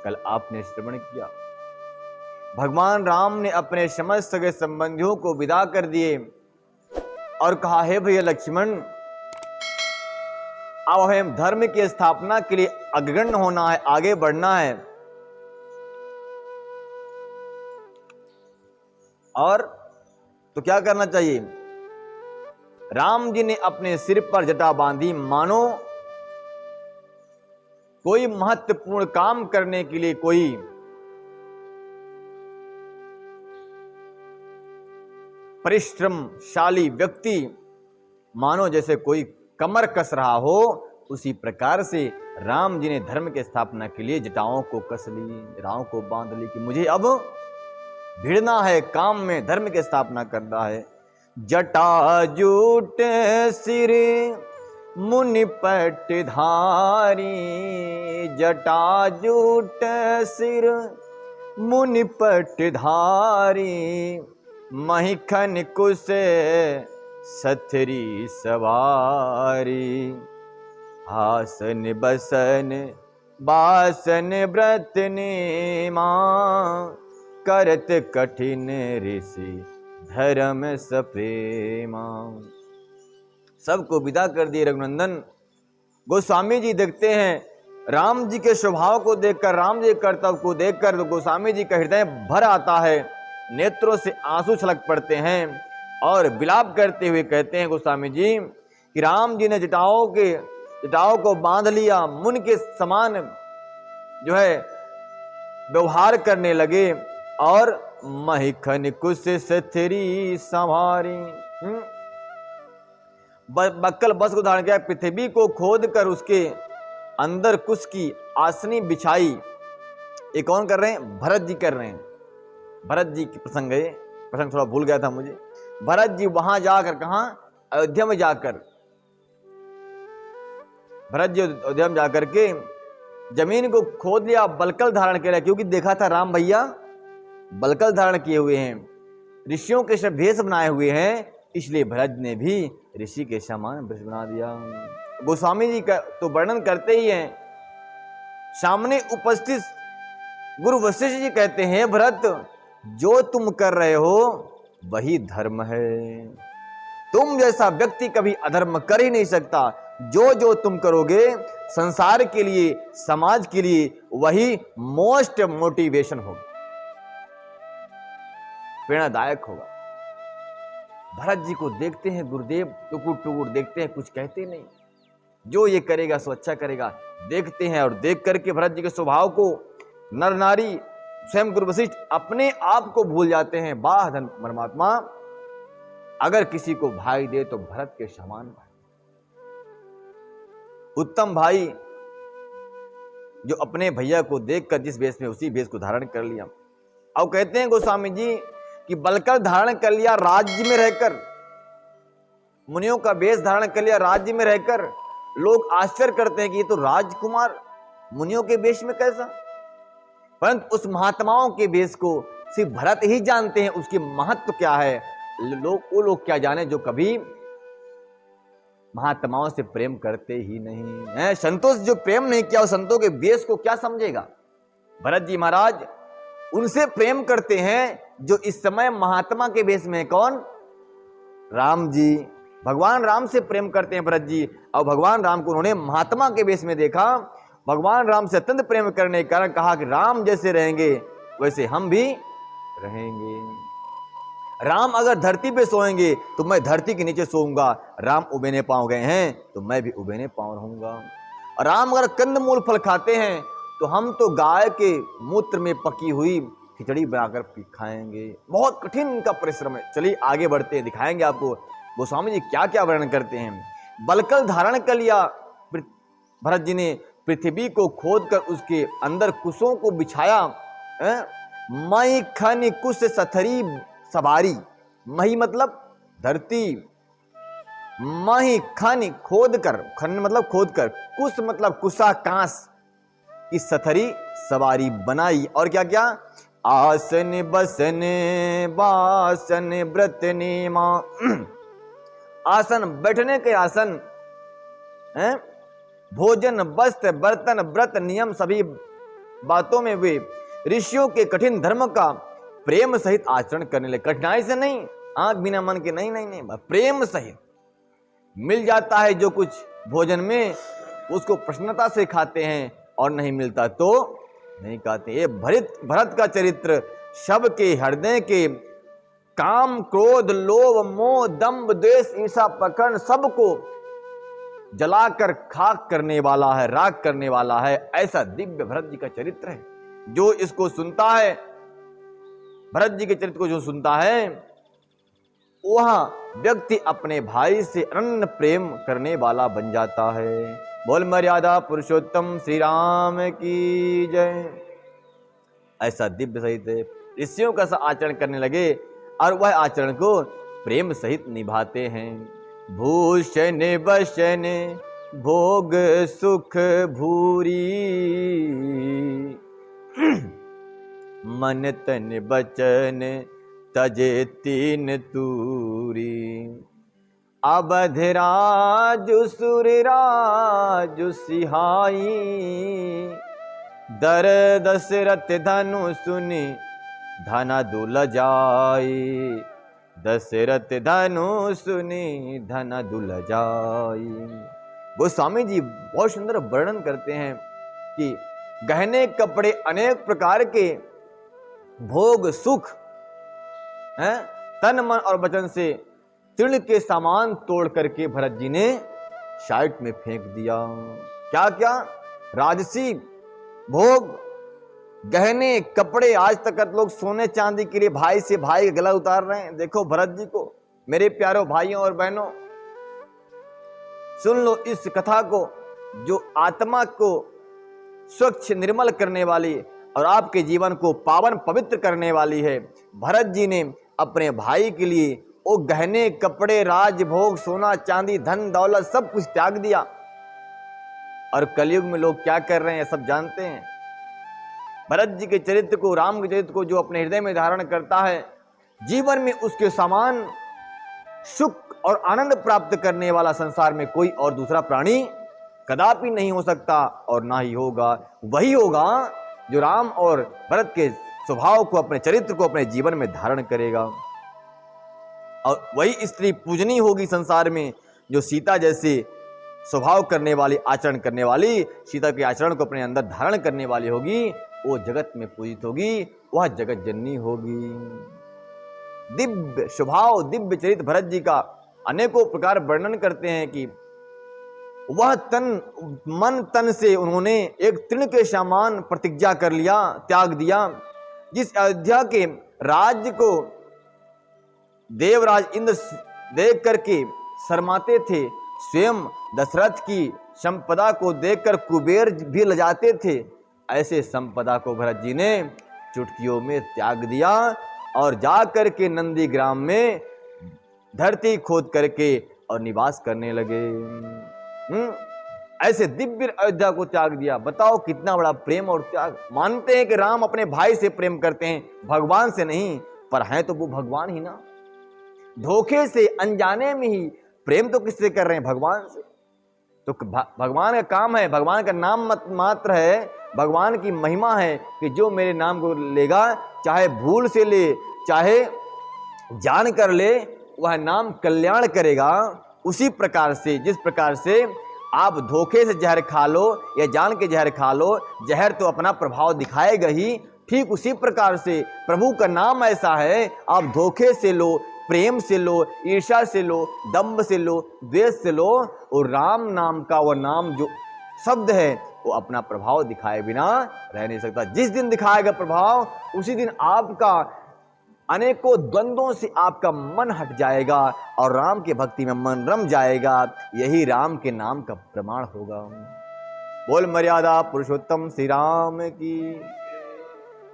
कल आपने श्रवण किया, भगवान राम ने अपने समस्त सगे संबंधियों को विदा कर दिए और कहा, हे भैया लक्ष्मण, अब हमें धर्म की स्थापना के लिए अग्रगण्य होना है, आगे बढ़ना है। और तो क्या करना चाहिए? राम जी ने अपने सिर पर जटा बांधी, मानो कोई महत्वपूर्ण काम करने के लिए कोई परिश्रमशाली व्यक्ति, मानो जैसे कोई कमर कस रहा हो, उसी प्रकार से राम जी ने धर्म की स्थापना के लिए जटाओं को कस ली, जटाओं को बांध ली कि मुझे अब भिड़ना है, काम में धर्म की स्थापना करना है। जटा जूट सिर मुनि पट धारी, जटा जूट सिर मुनि पट धारी, महिखन कुश सथरी सवारी, आसन बसन बासन व्रत नेमा, करत कठिन ऋषि धर्म सप्रेमा। सबको विदा कर दिए रघुनंदन। गोस्वामी जी देखते हैं राम जी के स्वभाव को देखकर, राम जी के कर्तव्य को देखकर तो गोस्वामी जी का हृदय भर आता है, नेत्रों से आंसू छलक पड़ते हैं और विलाप करते हुए कहते हैं गोस्वामी जी कि राम जी ने जटाओं को बांध लिया, मुन के समान जो है व्यवहार करने लगे और महिखन कुश सथरी संवारी, बक्कल बस को धारण किया, पृथ्वी को खोद कर उसके अंदर कुश की आसनी बिछाई। ये कौन कर रहे हैं? भरत जी कर रहे हैं। भरत जी की प्रसंग है, प्रसंग थोड़ा भूल गया था मुझे। भरत जी वहां जाकर, कहां? अयोध्या में जाकर, भरत जी अयोध्या में जाकर के जमीन को खोद लिया, बलकल धारण किया, क्योंकि देखा था राम भैया बलकल धारण किए हुए हैं, ऋषियों के सब भेष बनाए हुए हैं, इसलिए भरत ने भी ऋषि के समान भेष बना दिया। गोस्वामी जी का तो वर्णन करते ही हैं, सामने उपस्थित गुरु वशिष्ठ जी कहते हैं, भरत जो तुम कर रहे हो वही धर्म है, तुम जैसा व्यक्ति कभी अधर्म कर ही नहीं सकता। जो तुम करोगे संसार के लिए, समाज के लिए, वही मोस्ट मोटिवेशन होगा, प्रेरणादायक होगा। भरत जी को देखते हैं गुरुदेव, टुकुर टुकुर देखते हैं, कुछ कहते नहीं, जो ये करेगा सो अच्छा करेगा, देखते हैं। और देख करके भरत जी के स्वभाव को नर नारी, स्वयं गुरु वशिष्ठ अपने आप को भूल जाते हैं। वाह धन परमात्मा, अगर किसी को भाई दे तो भरत के समान भाई, उत्तम भाई, जो अपने भैया को देखकर जिस वेश में उसी वेश को धारण कर लिया। अब कहते हैं गोस्वामी जी कि बलकर धारण कर लिया राज्य में रहकर, मुनियों का वेश धारण कर लिया राज्य में रहकर। लोग आश्चर्य करते हैं कि ये तो राजकुमार मुनियों के वेश में कैसा, परंतु उस महात्माओं के वेश को सिर्फ भरत ही जानते हैं, उसके महत्व क्या है। वो लोग क्या जाने जो कभी महात्माओं से प्रेम करते ही नहीं है। संतों से जो प्रेम नहीं किया, उस संतों के वेश को क्या समझेगा। भरत जी महाराज उनसे प्रेम करते हैं जो इस समय महात्मा के वेश में। कौन? राम जी। भगवान राम से प्रेम करते हैं भरत जी, और भगवान राम को उन्होंने महात्मा के वेश में देखा। भगवान राम से अत्यंत प्रेम करने के कारण कहा कि राम जैसे रहेंगे वैसे हम भी रहेंगे। राम अगर धरती पे सोएंगे तो मैं धरती के नीचे सोऊंगा, राम उबेने पांव गए हैं तो मैं भी उबेने पांव रहूंगा। राम अगर कंदमूल फल खाते हैं तो हम तो गाय के मूत्र में पकी हुई खिचड़ी बनाकर खाएंगे। बहुत कठिन इनका परिश्रम है। चलिए आगे बढ़ते हैं, दिखाएंगे आपको गोस्वामी जी क्या क्या वर्णन करते हैं। बलकल धारण कर लिया भरत जी ने, पृथ्वी को खोदकर उसके अंदर कुशों को बिछाया। मई खन कुश सथरी सवारी, मही मतलब धरती, मही खन खोद कर, खन मतलब खोद कर, कुश मतलब कुशा कांस की सथरी सवारी बनाई। और क्या क्या? आसन बसन बासन व्रत नेमा, आसन बैठने के आसन हैं, भोजन वस्त्र बर्तन व्रत नियम सभी बातों में वे ऋषियों के कठिन धर्म का प्रेम सहित आचरण करने लगे। कठिनाई से नहीं, आंख बिना मन के नहीं नहीं नहीं, प्रेम सहित। मिल जाता है जो कुछ भोजन में, उसको प्रसन्नता से खाते हैं, और नहीं मिलता तो नहीं खाते। ये भरत का चरित्र सबके हृदय के काम, क्रोध, लोभ, मोह, दंभ, द्वेष, ईर्ष्या, पकड़ सबको जलाकर खाक करने वाला है, राख करने वाला है। ऐसा दिव्य भरत जी का चरित्र है। जो इसको सुनता है, भरत जी के चरित्र को जो सुनता है, वह व्यक्ति अपने भाई से अनन्य प्रेम करने वाला बन जाता है। बोल मर्यादा पुरुषोत्तम श्री राम की जय। ऐसा दिव्य सहित ऋषियों का सा आचरण करने लगे, और वह आचरण को प्रेम सहित निभाते हैं। भूषण वसन भोग सुख भूरी, मन तन बचन तजे तीन तूरी। अवधराजु सुरराजु सिहाई, दर दशरथ धनु सुनि धना दुल जाई। दशरथ धनु सुनि धना दुल जाई। गोस्वामी जी बहुत सुंदर वर्णन करते हैं कि गहने कपड़े अनेक प्रकार के भोग सुख हैं, तन मन और वचन से तृण के सामान तोड़ करके भरत जी ने साइड में फेंक दिया। क्या क्या? राजसी भोग, गहने कपड़े। आज तक लोग सोने चांदी के लिए भाई से भाई का गला उतार रहे हैं। देखो भरत जी को। मेरे प्यारों भाइयों और बहनों, सुन लो इस कथा को, जो आत्मा को स्वच्छ निर्मल करने वाली और आपके जीवन को पावन पवित्र करने वाली है। भरत जी ने अपने भाई के लिए वो गहने कपड़े, राजभोग, सोना चांदी, धन दौलत सब कुछ त्याग दिया। और कलयुग में लोग क्या कर रहे हैं सब जानते हैं। भरत जी के चरित्र को, राम के चरित्र को जो अपने हृदय में धारण करता है, जीवन में उसके समान सुख और आनंद प्राप्त करने वाला संसार में कोई और दूसरा प्राणी कदापि नहीं हो सकता, और ना ही होगा। वही होगा जो राम और भरत के स्वभाव को, अपने चरित्र को अपने जीवन में धारण करेगा। और वही स्त्री पूजनी होगी संसार में, जो सीता जैसे स्वभाव करने वाली, आचरण करने वाली, सीता के आचरण को अपने अंदर धारण करने वाली होगी। वो जगत में पूजित होगी, वह जगत जननी होगी। दिव्य स्वभाव, दिव्य चरित्र भरत जी का अनेकों प्रकार वर्णन करते हैं कि वह मन तन से उन्होंने एक तृण के समान प्रतिज्ञा कर लिया, त्याग दिया। जिस अयोध्या के राज्य को देवराज इंद्र देख करके शर्माते थे, स्वयं दशरथ की संपदा को देखकर कुबेर भी लजाते थे, ऐसे संपदा को भरत जी ने चुटकियों में त्याग दिया और जाकर के नंदी ग्राम में धरती खोद करके और निवास करने लगे। ऐसे दिव्य अयोध्या को त्याग दिया। बताओ कितना बड़ा प्रेम और त्याग। मानते हैं कि राम अपने भाई से प्रेम करते हैं, भगवान से नहीं, पर हैं तो वो भगवान ही ना। धोखे से, अनजाने में ही प्रेम तो किससे कर रहे हैं? भगवान से। तो भगवान का काम है, भगवान का नाम मात्र है, भगवान की महिमा है कि जो मेरे नाम को लेगा, चाहे भूल से ले, चाहे जान कर ले, वह नाम कल्याण करेगा। उसी प्रकार से, जिस प्रकार से आप धोखे से जहर खा लो या जान के जहर खा लो, जहर तो अपना प्रभाव दिखाएगा ही, ठीक उसी प्रकार से प्रभु का नाम ऐसा है, आप धोखे से लो, प्रेम से लो, ईर्ष्या से लो, दंभ से लो, द्वेष से लो, और राम नाम का वह नाम जो शब्द है वो अपना प्रभाव दिखाए बिना रह नहीं सकता। जिस दिन दिखाएगा प्रभाव, उसी दिन आपका अनेकों द्वंद्वों से आपका मन हट जाएगा और राम की भक्ति में मन रम जाएगा। यही राम के नाम का प्रमाण होगा। बोल मर्यादा पुरुषोत्तम श्री राम की।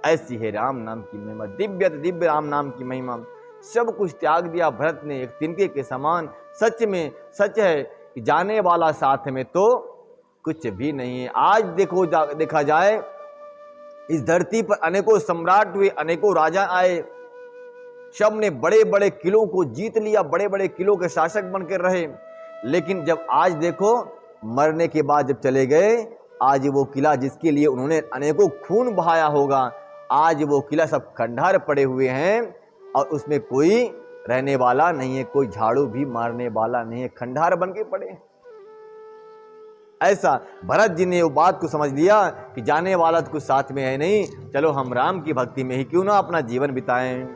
ऐसी है राम नाम की महिमा, दिव्य दिव्य राम नाम की महिमा। सब कुछ त्याग दिया भरत ने एक तिनके के समान। सच में सच है कि जाने वाला साथ में तो कुछ भी नहीं है। आज देखा जाए इस धरती पर अनेकों सम्राट हुए, अनेकों राजा आए, सब ने बड़े बड़े किलों को जीत लिया, बड़े बड़े किलों के शासक बनकर रहे। लेकिन जब आज देखो, मरने के बाद जब चले गए, आज वो किला जिसके लिए उन्होंने अनेकों खून बहाया होगा, आज वो किला सब खंडहर पड़े हुए हैं और उसमें कोई रहने वाला नहीं है, कोई झाड़ू भी मारने वाला नहीं है, खंडहर बन के पड़े हैं। ऐसा भरत जी ने वो बात को समझ लिया कि जाने वाला तो कुछ साथ में है नहीं, चलो हम राम की भक्ति में ही क्यों ना अपना जीवन बिताएं।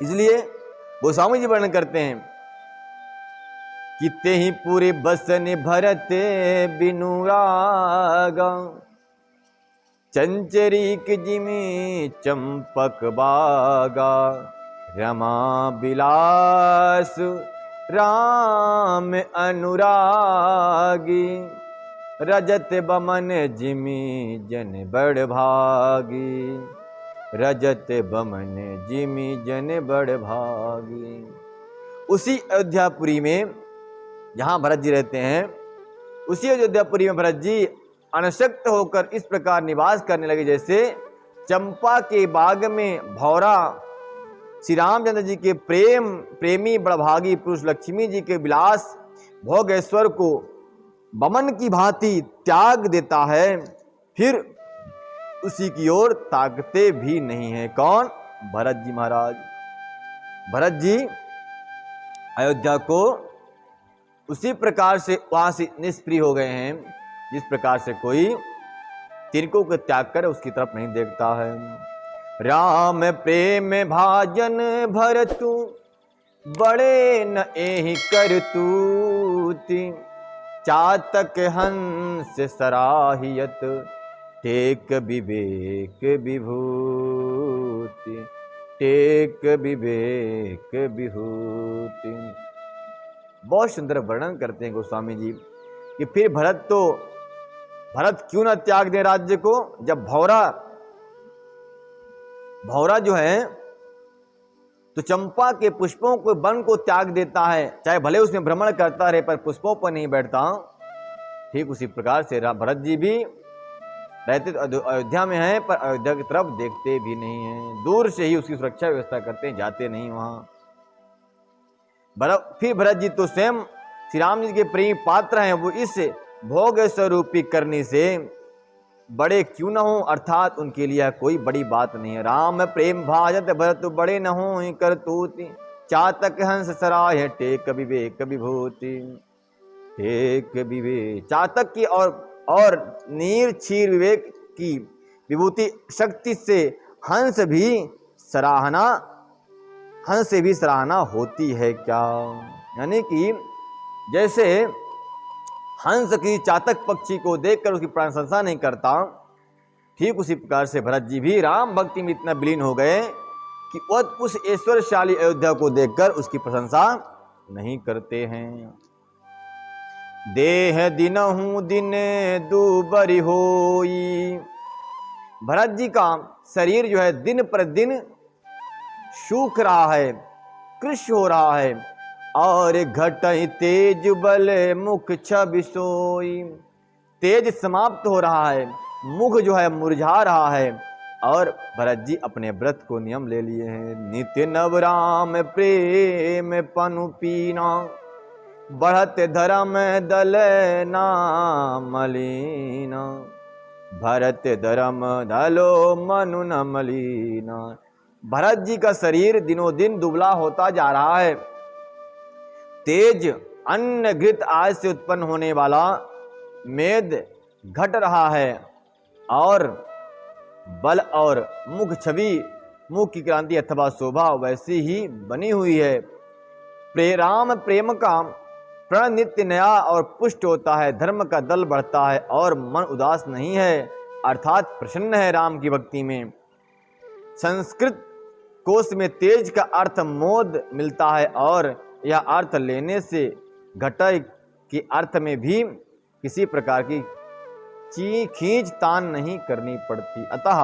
इसलिए गोस्वामी जी वर्णन करते हैं कि ते ही पूरे बसन भरत बिनु रागा, चंचरीक जिमी चंपक बागा, रमा बिलास राम अनुरागी, रजत बमन जिमी जन बड़ भागी, रजत बमन जिमी जन बड़ भागी। उसी अयोध्यापुरी में जहां भरत जी रहते हैं, उसी अयोध्यापुरी में भरत जी अनशक्त होकर इस प्रकार निवास करने लगे जैसे चंपा के बाग में भौरा श्री रामचंद्र जी के प्रेमी बड़भागी पुरुष लक्ष्मी जी के विलास भोगेश्वर को बमन की भांति त्याग देता है, फिर उसी की ओर ताकते भी नहीं है। कौन? भरत जी महाराज। भरत जी अयोध्या को उसी प्रकार से वहां से निष्प्रिय हो गए हैं जिस प्रकार से कोई तिनकों को त्याग कर उसकी तरफ नहीं देखता है। राम प्रेम भाजन भरतु, बड़े न एहि करतूति, चातक हंस सराहियत, टेक विवेक विभूति, टेक विवेक विभूति। बहुत सुंदर वर्णन करते हैं गोस्वामी जी कि फिर भरत क्यों न त्याग दे राज्य को, जब भौरा जो है तो चंपा के पुष्पों को वन को त्याग देता है, चाहे भले उसमें भ्रमण करता रहे पर पुष्पों पर नहीं बैठता। ठीक उसी प्रकार से भरत जी भी रहते तो अयोध्या में हैं पर अयोध्या की तरफ देखते भी नहीं हैं, दूर से ही उसकी सुरक्षा व्यवस्था करते हैं, जाते नहीं वहां। फिर भरत जी तो स्वयं श्री राम जी के प्रेमी पात्र हैं, वो इस भोग स्वरूपी करने से बड़े क्यों न हो, अर्थात उनके लिए कोई बड़ी बात नहीं है। राम प्रेम भाजत भरत बड़े न हो करतूति, चातक हंस सराय टेक विवेक विभूति, टेक विवेक। चातक की और नीर क्षीर विवेक की विभूति शक्ति से हंस से भी सराहना होती है क्या? यानी कि जैसे हंस की चातक पक्षी को देखकर उसकी प्रशंसा नहीं करता, ठीक उसी प्रकार से भरत जी भी राम भक्ति में इतना विलीन हो गए कि उस ऐश्वर्यशाली अयोध्या को देखकर उसकी प्रशंसा नहीं करते हैं। देह दिनहु दिन दूबरी होई, भरत जी का शरीर जो है दिन पर दिन सूख रहा है, कृश हो रहा है, और घटई तेज बल मुख छवि सोई, तेज समाप्त हो रहा है, मुख जो है मुरझा रहा है। और भरत जी अपने व्रत को नियम ले लिए हैं। नित्य नव राम प्रेम पनु पीना, बढ़त धर्म दल नामलीना, भरत धर्म दलो मनु न मलीना। भरत जी का शरीर दिनों दिन दुबला होता जा रहा है, तेज अन्न घृत आदि से उत्पन्न होने वाला मेद घट रहा है, और बल और मुख छवि, मुख की क्रांति अथवा शोभा वैसी ही बनी हुई है। राम प्रेम का प्रण नित्य नया और पुष्ट होता है, धर्म का दल बढ़ता है और मन उदास नहीं है, अर्थात प्रसन्न है राम की भक्ति में। संस्कृत कोश में तेज का अर्थ मोद मिलता है, और यह अर्थ लेने से घटय के अर्थ में भी किसी प्रकार की खींच तान नहीं करनी पड़ती। अतः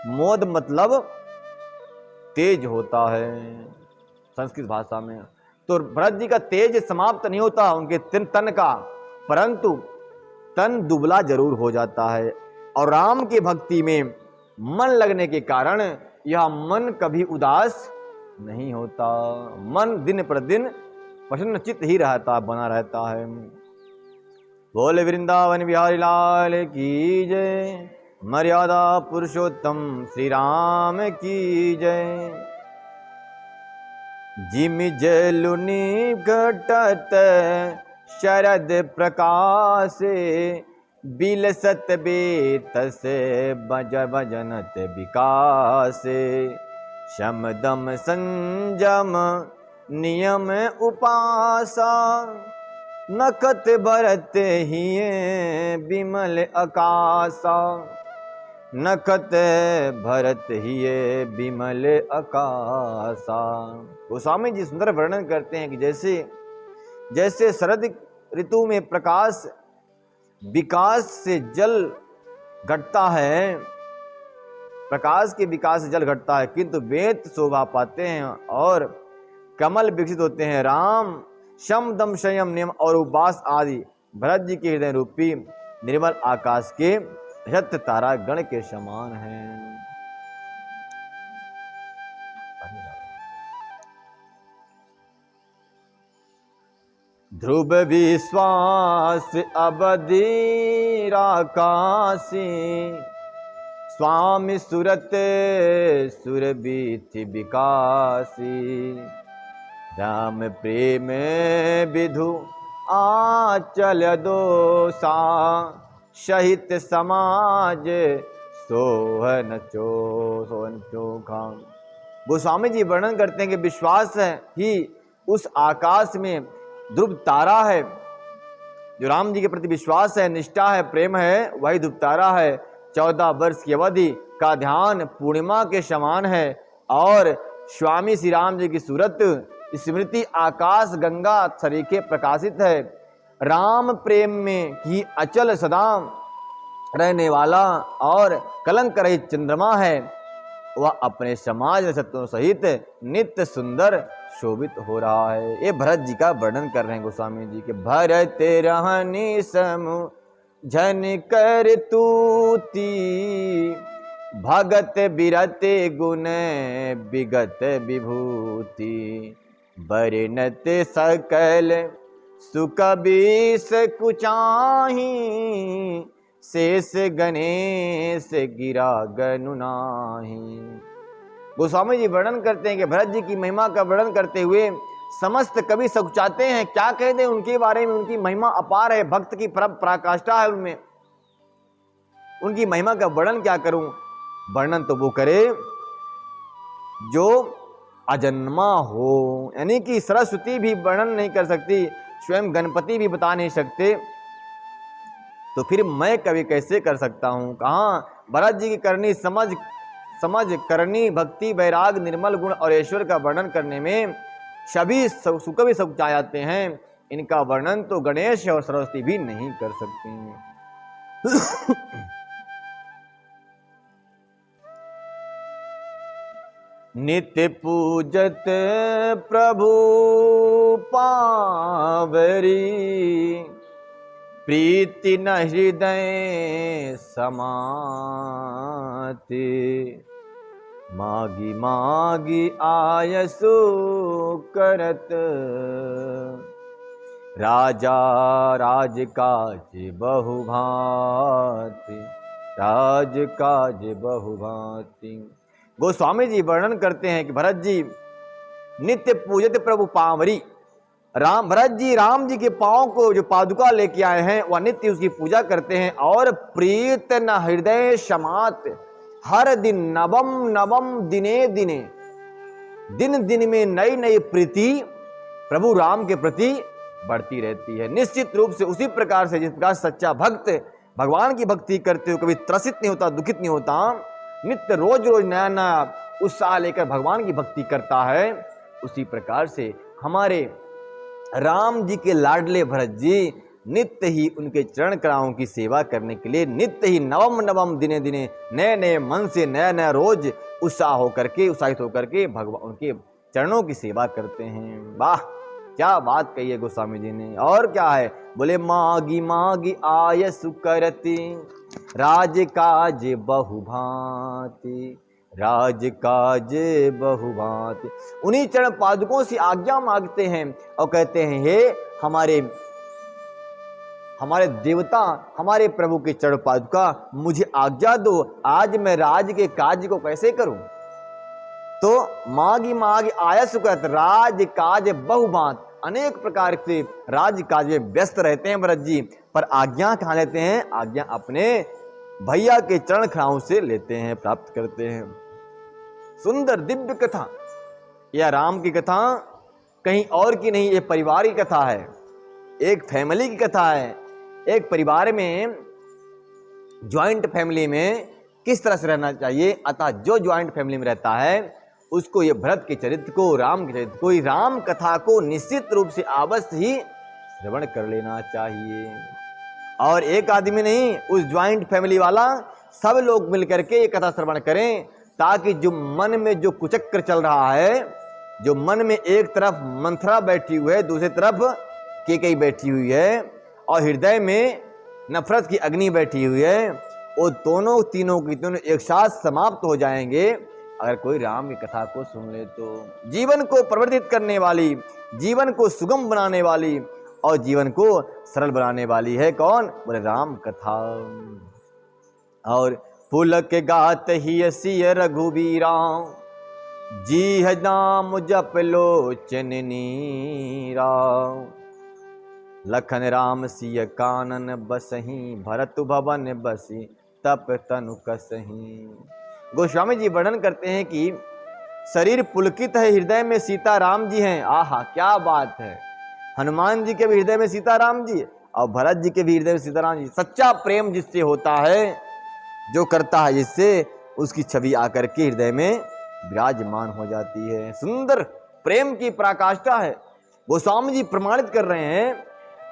मोद मतलब तेज होता है संस्कृत भाषा में। तो भरत जी का तेज समाप्त नहीं होता उनके तन का, परंतु तन दुबला जरूर हो जाता है। और राम की भक्ति में मन लगने के कारण यह मन कभी उदास नहीं होता, मन दिन पर दिन प्रसन्न चित्त ही रहता, बना रहता है। बोल वृंदावन बिहारी लाल की जय। मर्यादा पुरुषोत्तम श्री राम की जय। जिमि जलुनि घटत शरद प्रकाशे, बिलसत बेतस बज बजनत विकासे। शम दम संजम नियम उपासा, नखत भरत हिये बिमल आकाशा। नखत भरत हिये बिमल आकाशा। गोस्वामी जी सुंदर वर्णन करते हैं कि जैसे जैसे शरद ऋतु में प्रकाश विकास से जल घटता है, प्रकाश के विकास से जल घटता है, किंतु वेद शोभा पाते हैं और कमल विकसित होते हैं। राम शम दम संयम नियम और उपवास आदि भरत जी के हृदय रूपी निर्मल आकाश के रथ तारा गण के समान हैं। ध्रुव विश्वास अबधि राकासी, स्वामी सुरत सुरबीथि विकासी। राम प्रेम विधु आचल दोषा, शहित समाज सोहन चोखा। गोस्वामी जी वर्णन करते हैं कि विश्वास ही उस आकाश में ध्रुव तारा है। जो राम जी के प्रति विश्वास है, निष्ठा है, प्रेम है, वही ध्रुव तारा है। 14 वर्ष की अवधि का ध्यान पूर्णिमा के समान है और स्वामी श्री राम जी की सूरत स्मृति आकाश गंगा सरीखे प्रकाशित है। राम प्रेम में ही अचल सदा रहने वाला और कलंक रहित चंद्रमा है। वह अपने समाज सत्यों सहित नित्य सुंदर शोभित हो रहा है। ये भरत जी का वर्णन कर रहे हैं गोस्वामी जी के। भरत रहनी समु झन कर तूती, भगत बिरते गुण विगत विभूति। बरनत सकल सुख बीस कुचाही, शेष गणेश गिरा गनु नाही। गोस्वामी जी वर्णन करते हैं कि भरत जी की महिमा का वर्णन करते हुए समस्त कवि सकुचाते हैं। क्या कह दें उनके बारे में, उनकी महिमा अपार है, भक्त की पराकाष्ठा है उनमें। उनकी महिमा का वर्णन क्या करूं? वर्णन तो वो करे जो अजन्मा हो, यानी कि सरस्वती भी वर्णन नहीं कर सकती, स्वयं गणपति भी बता नहीं सकते, तो फिर मैं कवि कैसे कर सकता हूं? कहाँ भरत जी की करनी समझ करनी भक्ति वैराग निर्मल गुण और ऐश्वर्य का वर्णन करने में सभी सुकवि सकुचा जाते हैं। इनका वर्णन तो गणेश और सरस्वती भी नहीं कर सकते। नित्य पूजत प्रभु पावरी, प्रीति न हृदय समाति। मागी मागी आयसु करत, राजा राजकाज बहुभांति। राजकाज बहुभांति। गोस्वामी जी वर्णन करते हैं कि भरत जी नित्य पूजित प्रभु पावरी। भरत जी राम जी के पांव को जो पादुका लेके आए हैं वह नित्य उसकी पूजा करते हैं। और प्रीत न हृदय समात, हर दिन नवम नवम दिने दिने, दिन दिन में नई नई प्रीति प्रभु राम के प्रति बढ़ती रहती है। निश्चित रूप से उसी प्रकार से जिस प्रकार सच्चा भक्त भगवान की भक्ति करते हुए कभी त्रसित नहीं होता, दुखित नहीं होता, नित्य रोज रोज नया नया उत्साह लेकर भगवान की भक्ति करता है, उसी प्रकार से हमारे राम जी के लाडले भरत जी नित्य ही उनके चरण कलाओं की सेवा करने के लिए नित्य ही नवम नवम दिने दिने नए नए मन से नया नया रोज उत्साहित होकर के भगवान उनके चरणों की सेवा करते हैं। वाह, क्या बात कही है गोस्वामी जी ने। और क्या है, बोले मागी मागी आयसु करती, राज काज बहुभांति। राज काज बहुभांति। उन्हीं चरण पादुकों से आज्ञा मांगते हैं और कहते हैं, हे हमारे हमारे देवता, हमारे प्रभु के चरण पादुका, मुझे आज्ञा दो, आज मैं राज के कार्य को कैसे करूं। तो मागी मागी आया सुकृत, राज काज बहुबात, अनेक प्रकार से राज काज में व्यस्त रहते हैं भरत जी, पर आज्ञा कहाँ लेते हैं? आज्ञा अपने भैया के चरण खड़ाओं से लेते हैं, प्राप्त करते हैं। सुंदर दिव्य कथा, यह राम की कथा कहीं और की नहीं, ये परिवार की कथा है, एक फैमिली की कथा है। एक परिवार में, ज्वाइंट फैमिली में किस तरह से रहना चाहिए। अतः जो ज्वाइंट फैमिली में रहता है उसको ये भरत के चरित्र को, राम के चरित्र को, राम कथा को निश्चित रूप से अवश्य ही श्रवण कर लेना चाहिए। और एक आदमी नहीं, उस ज्वाइंट फैमिली वाला सब लोग मिलकर के ये कथा श्रवण करें, ताकि जो मन में जो कुचक्र चल रहा है, जो मन में एक तरफ मंथरा बैठी हुई है, दूसरी तरफ कैकेयी बैठी हुई है, और हृदय में नफरत की अग्नि बैठी हुई है, वो दोनों तीनों की तीनों एक साथ समाप्त हो जाएंगे अगर कोई राम की कथा को सुन ले तो। जीवन को प्रवर्तित करने वाली, जीवन को सुगम बनाने वाली और जीवन को सरल बनाने वाली है कौन? बोले राम कथा। और पुलक गात ही सिय रघुबीरा, जी है नाम जप लोचन नीरा, लखन राम सिय कानन बसही, भरत भवन बसी तप तनु कसही। गोस्वामी जी वर्णन करते हैं कि शरीर पुलकित है, हृदय में सीता राम जी हैं। आहा क्या बात है! हनुमान जी के भी हृदय में सीता राम जी और भरत जी के भी हृदय में सीता राम जी। सच्चा प्रेम जिससे होता है, जो करता है जिससे, उसकी छवि आकर के हृदय में विराजमान हो जाती है। सुंदर प्रेम की पराकाष्ठा है। गोस्वामी जी प्रमाणित कर रहे हैं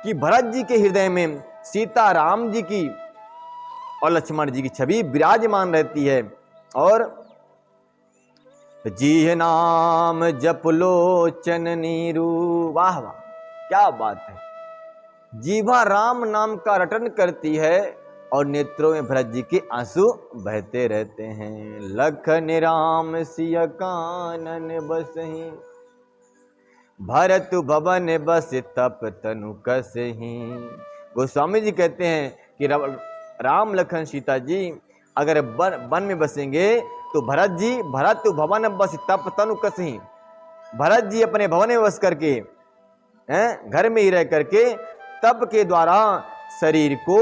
कि भरत जी के हृदय में सीता राम जी की और लक्ष्मण जी की छवि विराजमान रहती है। और जी नाम जप लोचन नीरू, वाह वाह क्या बात है! जीवा राम नाम का रटन करती है और नेत्रों में भरत जी के आंसू बहते रहते हैं। लखन राम सिय कानन बसही, भरत भवन बस तप तनु कसही। गोस्वामी जी कहते हैं कि राम लखन सीता जी अगर वन में बसेंगे तो भरत भवन बस तप तनु कसही, भरत जी अपने भवन में बस करके, घर में ही रह करके तप के द्वारा शरीर को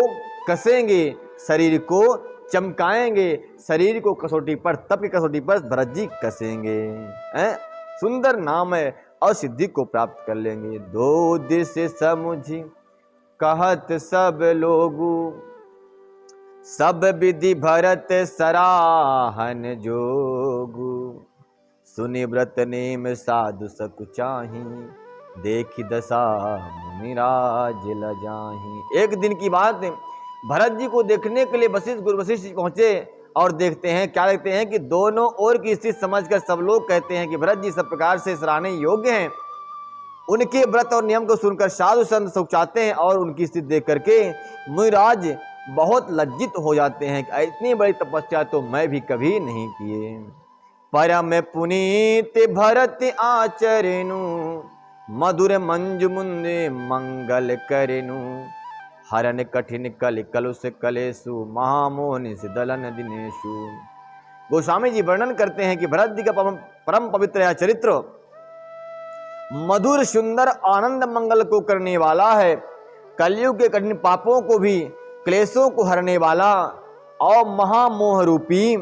कसेंगे, शरीर को चमकाएंगे, शरीर को कसौटी पर, तप की कसौटी पर भरत जी कसेंगे। सुंदर नाम है और सिद्धि को प्राप्त कर लेंगे। दो दिस समुझी कहत सब लोगु, सब विधि भरत सराहन जोगु, सुनि व्रत नेम साधु सकु चाही, देखी दशा मुनिराज लजाही। एक दिन की बात, भरत जी को देखने के लिए गुरु वशिष्ठ पहुंचे और देखते हैं, क्या देखते हैं कि दोनों ओर की स्थिति समझकर सब लोग कहते हैं कि भरत जी सब प्रकार से सराहने योग्य हैं। उनके व्रत और नियम को सुनकर साधु संत सुख चाहते हैं और उनकी स्थिति देख करके मुनिराज बहुत लज्जित हो जाते हैं कि इतनी बड़ी तपस्या तो मैं भी कभी नहीं किए। परम पुनीत भरत आचरेनु, मधुर मंजु मुंदे मंगल करेनु, हरन कठिन कलि कलुष कलेसु, महामोनिस दलन दिनेशु। गोस्वामी जी वर्णन करते हैं कि भरत जी का परम पवित्र यह चरित्र मधुर सुंदर आनंद मंगल को करने वाला है, कलयुग के कठिन पापों को भी, क्लेशों को हरने वाला और महामोह रूपी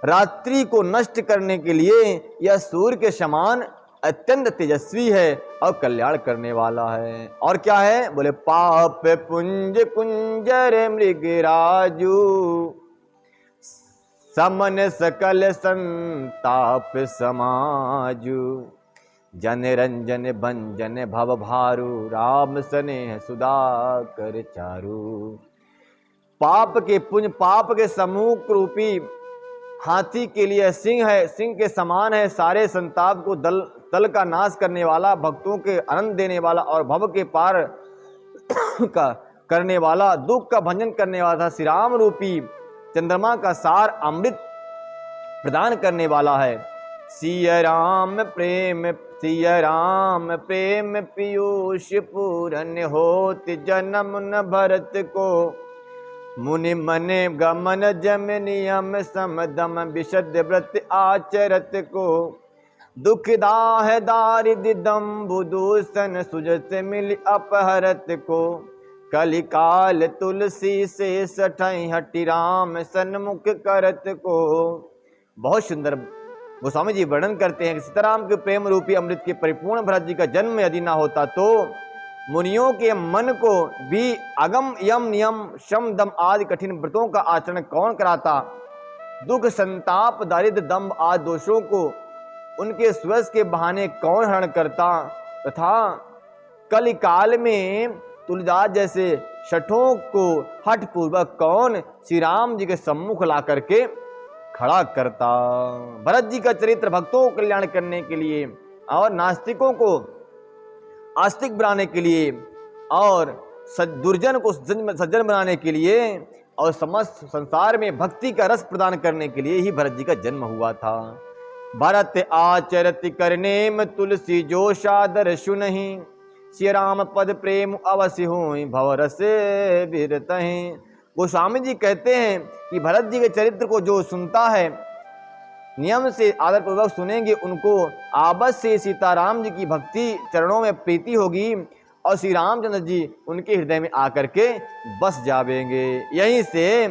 रात्रि को नष्ट करने के लिए यह सूर्य के समान अत्यंत तेजस्वी है और कल्याण करने वाला है। और क्या है? बोले पाप पुंज कुंजर मृगराजू, समन सकल संताप समाजू, जन रंजन भंजन भव भारू, राम स्नेह सुधाकर चारू। पाप के पुंज, पाप के समूह रूपी हाथी के लिए सिंह है, सिंह के समान है, सारे संताप को दल का नाश करने वाला, भक्तों के आनंद देने वाला और भव के पार का करने वाला, दुख का भंजन करने वाला, श्री राम रूपी चंद्रमा का सार अमृत प्रदान करने वाला है। सिय राम प्रेम सिया राम प्रेम पीयूष पूरन होत जन्म न भरत को। मुनि मने गमन जम नियम समदम विशद व्रत आचरत को। दुख दाह दारिद्र दम्भु दूषण सुजत मिल अपहरत को। कलिकाल तुलसी से सठई हटि राम सन्मुख करत को। बहुत सुंदर गोस्वामी जी वर्णन करते हैं कि सीताराम के प्रेम रूपी अमृत के परिपूर्ण भरत जी का जन्म यदि ना होता तो मुनियों के मन को भी अगम यम नियम शम दम आदि कठिन व्रतों का आचरण कौन कराता। दुख संताप दारिद्र दम्भ आदि दोषों को उनके स्वयं के बहाने कौन हरण करता। तथा कलिकाल में तुलसीदास जैसे शठों को हठ पूर्वक कौन श्री राम जी के सम्मुख ला करके खड़ा करता। भरत जी का चरित्र भक्तों को कल्याण करने के लिए और नास्तिकों को आस्तिक बनाने के लिए और दुर्जन को सज्जन बनाने के लिए और समस्त संसार में भक्ति का रस प्रदान करने के लिए ही भरत जी का जन्म हुआ था। भरत आचरत करने में तुलसी जो सादर सुनहि। श्री राम पद प्रेम अवश्य हो भवरस विरतहि। गोस्वामी जी कहते हैं कि भरत जी के चरित्र को जो सुनता है नियम से आदर पूर्वक सुनेंगे उनको अवश्य सीताराम जी की भक्ति चरणों में प्रीति होगी और श्री रामचंद्र जी उनके हृदय में आकर के बस जावेंगे। यहीं से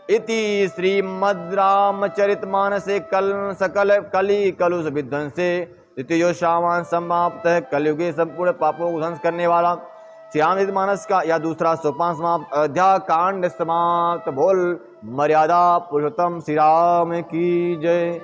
इति श्रीमद् रामचरितमानसे कल सकल कली कलुष विध्वंसे द्वितीयो शावान समाप्त है। कलयुगे संपूर्ण पापों को ध्वंस करने वाला श्री रामचरितमानस का या दूसरा सोपान समाप्त। अयोध्या कांड समाप्त। बोल मर्यादा पुरुषोत्तम श्री राम की जय।